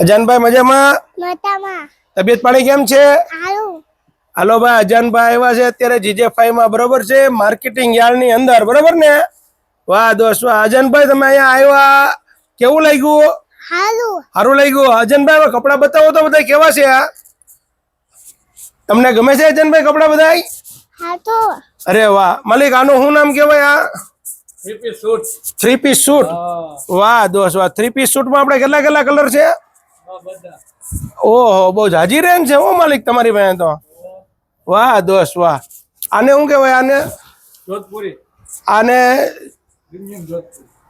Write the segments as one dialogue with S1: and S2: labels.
S1: અજાનભાઈ મજામાં?
S2: મજામાં.
S1: તબિયત પાણી કેમ છે?
S2: સારું.
S1: હાલો ભાઈ, અજાનભાઈ આવ્યા છે અત્યારે GJ5 માં, બરોબર છે, માર્કેટિંગ યાર્ડ ની અંદર, બરોબર ને? વાહ દોસ્ત વાહ. અજાનભાઈ તમે અહીંયા આવ્યા, કેવું લાગ્યું?
S2: સારું.
S1: સારું લાગ્યું. અજાનભાઈ હવે કપડા બતાવો તો બધા કેવા છે આ? તમને ગમે છે અજાનભાઈ કપડા બધા?
S2: સારું.
S1: અરે વાહ માલિક, આનું શું નામ કહેવાય? આ થ્રી પીસ સૂટ. વાહ દોસ્ત વાહ. થ્રી પીસ સૂટ માં આપણે કેટલા કેટલા કલર છે? ઓહો, બહુ જાજી રેન્જ છે હો માલિક તમારી પાસે તો. વાહ દોસ્ત વાહ. આને શું કહેવાય? આને જોધપુરી. આને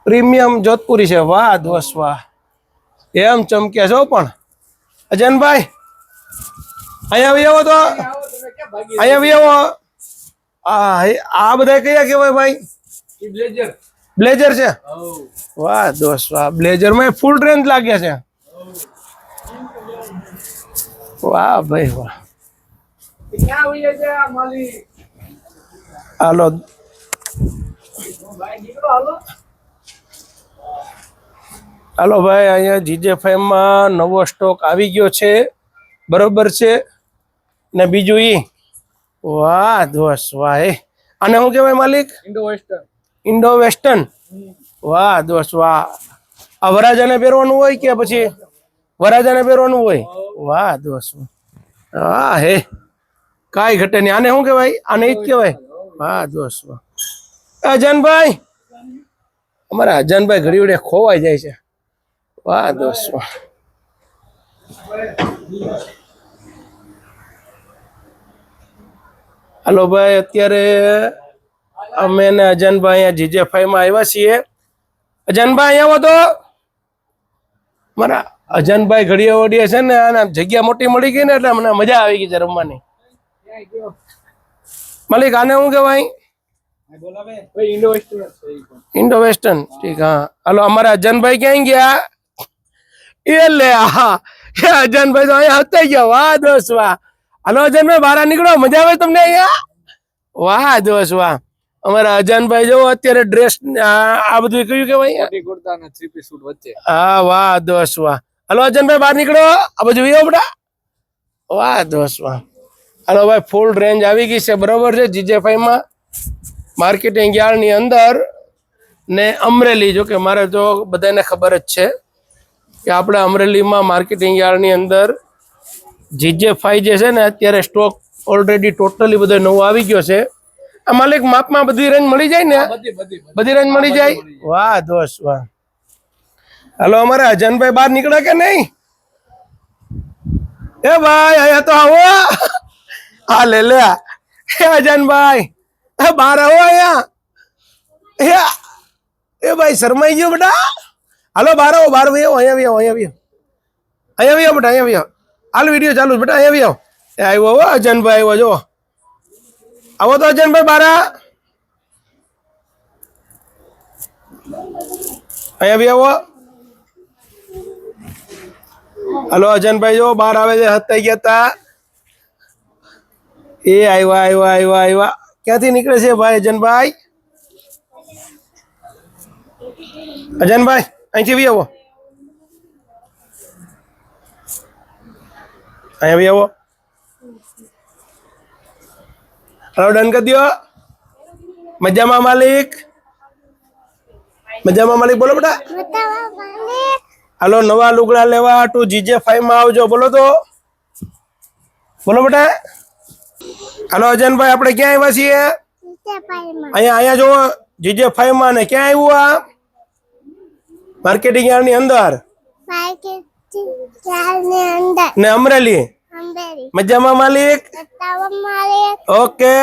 S1: પ્રીમિયમ જોધપુરી છે. વાહ દોસ્ત વાહ. એમ ચમકે છો પણ અજાનભાઈ. અહીંયા આવી આવો તો, અહીંયા આવી આવો. આ બધા કયા કહેવાય ભાઈ? બ્લેઝર છે. વાહ દોસ્ત વાહ. બ્લેઝર માં ફૂલ રેન્જ લાગે છે. વાહ ભાઈ વાહ. હાલો હાલો ભાઈ, અહીંયા GJ5 માં નવો સ્ટોક આવી ગયો છે, બરોબર છે ને? બીજું વાહ દોસ્ત વાહ. આને શું કહેવાય માલિક? Indo western. વાહ દોસ્ત વાહ. આ વરાજાને પહેરવાનું હોય કે પછી વરાજાને પહેરવાનું હોય? વાહ દોસ્ત વાહ. હે કાંઈ ઘટે નહીં. આને શું કહેવાય? આને ઈ જ કહેવાય. વાહ દોસ્ત વાહ. અજાનભાઈ, અમારા અજાનભાઈ ઘડી વડે ખોવાઈ જાય છે. વાહ દોસ્ત વાહ. હાલો ભાઈ, અત્યારે અમે ને અજાનભાઈ અહીંયા GJ5 માં આવ્યા છીએ. અજાનભાઈ અહીંયા આવો તો. મારા અજાનભાઈ ઘડીએ વડીએ છે ને, આના જગ્યા મોટી મળી ગઈ ને એટલે મને મજા આવી ગઈ છે રમવાની. માલિક, આને શું કહેવાય? Indo western. ઠીક હા. હાલો અમારા અજાનભાઈ ક્યાં ગયા? એ લે હા, અજાનભાઈ તો અહીંયા હતા ગયા. વાહ દોસ્ત વાહ. હાલો અજાનભાઈ, બહાર નીકળો, મજા આવે તમને અહીંયા? વાહ દોસ્ત વાહ. અમારા અજાનભાઈ જો અત્યારે ડ્રેસ આ બધું કયું કહેવાય? હા વાહ દોસ્ત વાહ. હાલો અજાનભાઈ બહાર નીકળો, આ બધું વિયો બેટા. વાહ દોસ્ત વાહ. હાલો ભાઈ, ફૂલ રેન્જ આવી ગઈ છે, બરોબર છે, GJ5 માં માર્કેટિંગ યાર્ડ ની અંદર ને અમરેલી. જો કે મારે તો બધાને ખબર જ છે કે આપણે અમરેલીમાં માર્કેટિંગ યાર્ડ ની અંદર GJ5 જે છે ને, અત્યારે સ્ટોક ઓલરેડી ટોટલી બધો નવો આવી ગયો છે. આ માલિક માપમાં બધી રેન્જ મળી જાય ને? બધી રેન્જ મળી જાય. વાહ દોસ્ત વાહ. હાલો અમારે અજાનભાઈ બહાર નીકળે કે નહીં? એ ભાઈ અહીંયા તો આવો. હા લે લે. હે અજાનભાઈ, બહાર આવો અહીંયા. એ ભાઈ શરમાઈ ગયો બેટા. હાલો બહાર આવો, બહાર આવો. અહીંયા આવો, અહીંયા આવો બેટા, અહીંયા આવો. હાલ વિડીયો ચાલુ બેટા, અહીંયા આવો. એ આવ્યો હો અજાનભાઈ, આવ્યો જો. આવો તો અજાનભાઈ બહાર. અહીંયા આવો. હાલો અજાનભાઈ જો બહાર આવે છે, હતા ગયા તા. એ આવ્યા. ક્યાંથી નીકળે છે ભાઈ અજાનભાઈ? અજાનભાઈ અહીંથી આવો, અહીંયા આવો. હાલો ડન કરી દો. મજામાં માલિક? મજામાં માલિક, બોલો બેટા. હાલો નવા લુગડા લેવા ટુ GJ5 માં આવજો, બોલો તો. બોલો બેટા. હાલો અજાનભાઈ, આપણે ક્યાં આવ્યા છીએ? અહીંયા જોવો GJ5 માં. ને ક્યાં આવ્યું આ? માર્કેટિંગ યાર્ડ ની અંદર ને અમરેલી. મજામાં માલિક? ઓકે.